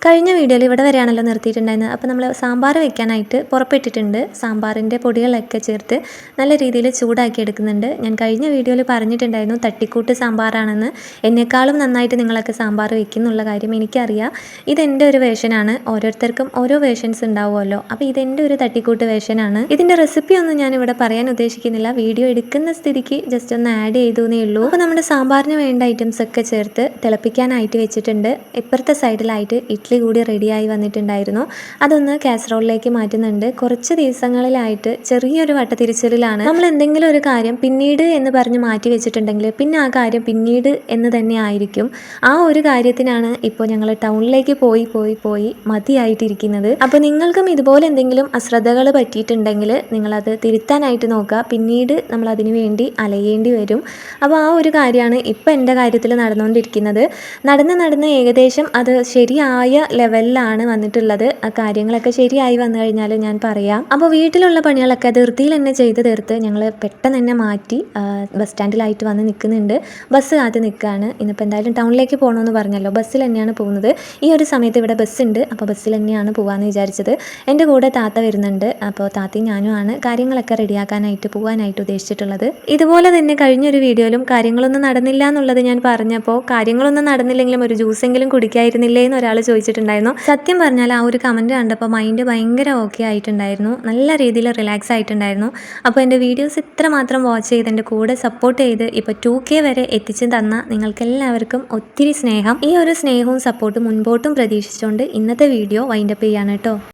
കഴിഞ്ഞ വീഡിയോയിൽ ഇവിടെ വരെയാണല്ലോ നിർത്തിയിട്ടുണ്ടായിരുന്നത്. അപ്പോൾ നമ്മൾ സാമ്പാർ വെക്കാനായിട്ട് പുറപ്പെട്ടിട്ടുണ്ട്. സാമ്പാറിൻ്റെ പൊടികളൊക്കെ ചേർത്ത് നല്ല രീതിയിൽ ചൂടാക്കി എടുക്കുന്നുണ്ട്. ഞാൻ കഴിഞ്ഞ വീഡിയോയിൽ പറഞ്ഞിട്ടുണ്ടായിരുന്നു തട്ടിക്കൂട്ട് സാമ്പാറാണെന്ന്. എന്നെക്കാളും നന്നായിട്ട് നിങ്ങളൊക്കെ സാമ്പാർ വെക്കുന്നുള്ള കാര്യം എനിക്കറിയാം. ഇതെൻ്റെ ഒരു വേഷനാണ്. ഓരോരുത്തർക്കും ഓരോ വേഷൻസ് ഉണ്ടാവുമല്ലോ. അപ്പോൾ ഇതെൻ്റെ ഒരു തട്ടിക്കൂട്ട് വേഷനാണ്. ഇതിൻ്റെ റെസിപ്പി ഒന്നും ഞാനിവിടെ പറയാൻ ഉദ്ദേശിക്കുന്നില്ല. വീഡിയോ എടുക്കുന്ന സ്ഥിതിക്ക് ജസ്റ്റ് ഒന്ന് ആഡ് ചെയ്തേ ഉള്ളൂ. അപ്പോൾ നമ്മുടെ സാമ്പാറിന് വേണ്ട ഐറ്റംസ് ഒക്കെ ചേർത്ത് തിളപ്പിക്കാനായിട്ട് വെച്ചിട്ടുണ്ട്. ഇപ്പുറത്തെ സൈഡിലായിട്ട് ഇഡ്ഡലി കൂടി റെഡിയായി വന്നിട്ടുണ്ടായിരുന്നു. അതൊന്ന് കാസറോളിലേക്ക് മാറ്റുന്നുണ്ട്. കുറച്ച് ദിവസങ്ങളിലായിട്ട് ചെറിയൊരു വട്ടതിരിച്ചിലാണ്. നമ്മൾ എന്തെങ്കിലും ഒരു കാര്യം പിന്നീട് എന്ന് പറഞ്ഞ് മാറ്റി വെച്ചിട്ടുണ്ടെങ്കിൽ പിന്നെ ആ കാര്യം പിന്നീട് എന്ന് തന്നെ ആയിരിക്കും. ആ ഒരു കാര്യത്തിനാണ് ഇപ്പോൾ ഞങ്ങൾ ടൗണിലേക്ക് പോയി മതിയായിട്ടിരിക്കുന്നത്. അപ്പോൾ നിങ്ങൾക്കും ഇതുപോലെ എന്തെങ്കിലും അശ്രദ്ധകൾ പറ്റിയിട്ടുണ്ടെങ്കിൽ നിങ്ങളത് തിരുത്താനായിട്ട് നോക്കുക. പിന്നീട് നമ്മൾ അതിനു വേണ്ടി അലയേണ്ടി വരും. അപ്പോൾ ആ ഒരു കാര്യമാണ് ഇപ്പോൾ എൻ്റെ കാര്യത്തിൽ നടന്നുകൊണ്ടിരിക്കുന്നത്. നടന്ന് ഏകദേശം അത് ശരിയായ ലെവലിലാണ് വന്നിട്ടുള്ളത്. ആ കാര്യങ്ങളൊക്കെ ശരിയായി വന്നു കഴിഞ്ഞാൽ ഞാൻ പറയാം. അപ്പോൾ വീട്ടിലുള്ള പണികളൊക്കെ ധൃതിയിൽ തന്നെ ചെയ്ത് തീർത്ത് ഞങ്ങൾ പെട്ടെന്ന് തന്നെ മാറ്റി ബസ് സ്റ്റാൻഡിലായിട്ട് വന്ന് നിൽക്കുന്നുണ്ട്. ബസ് കാത്ത് നിൽക്കുകയാണ്. ഇന്നിപ്പോൾ എന്തായാലും ടൗണിലേക്ക് പോകണമെന്ന് പറഞ്ഞല്ലോ, ബസ്സിൽ തന്നെയാണ് പോകുന്നത്. ഈ ഒരു സമയത്ത് ഇവിടെ ബസ് ഉണ്ട്. അപ്പോൾ ബസ്സിൽ തന്നെയാണ് പോകാമെന്ന് വിചാരിച്ചത്. എൻ്റെ കൂടെ താത്ത വരുന്നുണ്ട്. അപ്പോൾ താത്തയും ഞാനുമാണ് കാര്യങ്ങളൊക്കെ റെഡിയാക്കാനായിട്ട് പോകാനായിട്ട് ഉദ്ദേശിച്ചിട്ടുള്ളത്. ഇതുപോലെ തന്നെ കഴിഞ്ഞൊരു വീഡിയോയിലും കാര്യങ്ങളൊന്നും നടന്നില്ല എന്നുള്ളത് ഞാൻ പറഞ്ഞപ്പോൾ കാര്യങ്ങളൊന്നും നടന്നില്ലെങ്കിലും ഒരു ജ്യൂസെങ്കിലും കുടിക്കായിരുന്നില്ലേ എന്ന് ഒരാൾ ചോദിച്ചിട്ടുണ്ടായിരുന്നു. സത്യം പറഞ്ഞാൽ ആ ഒരു കമൻറ്റ് കണ്ടപ്പോൾ മൈൻഡ് ഭയങ്കര ഓക്കെ ആയിട്ടുണ്ടായിരുന്നു. നല്ല രീതിയിൽ റിലാക്സ് ആയിട്ടുണ്ടായിരുന്നു. അപ്പോൾ എൻ്റെ വീഡിയോസ് ഇത്രമാത്രം വാച്ച് ചെയ്ത് എൻ്റെ കൂടെ സപ്പോർട്ട് ചെയ്ത് ഇപ്പോൾ 2K വരെ എത്തിച്ചു തന്ന നിങ്ങൾക്കെല്ലാവർക്കും ഒത്തിരി സ്നേഹം. ഈ ഒരു സ്നേഹവും സപ്പോർട്ടും മുൻപോട്ടും പ്രതീക്ഷിച്ചുകൊണ്ട് ഇന്നത്തെ വീഡിയോ വൈൻഡപ്പ് ചെയ്യാണ് കേട്ടോ.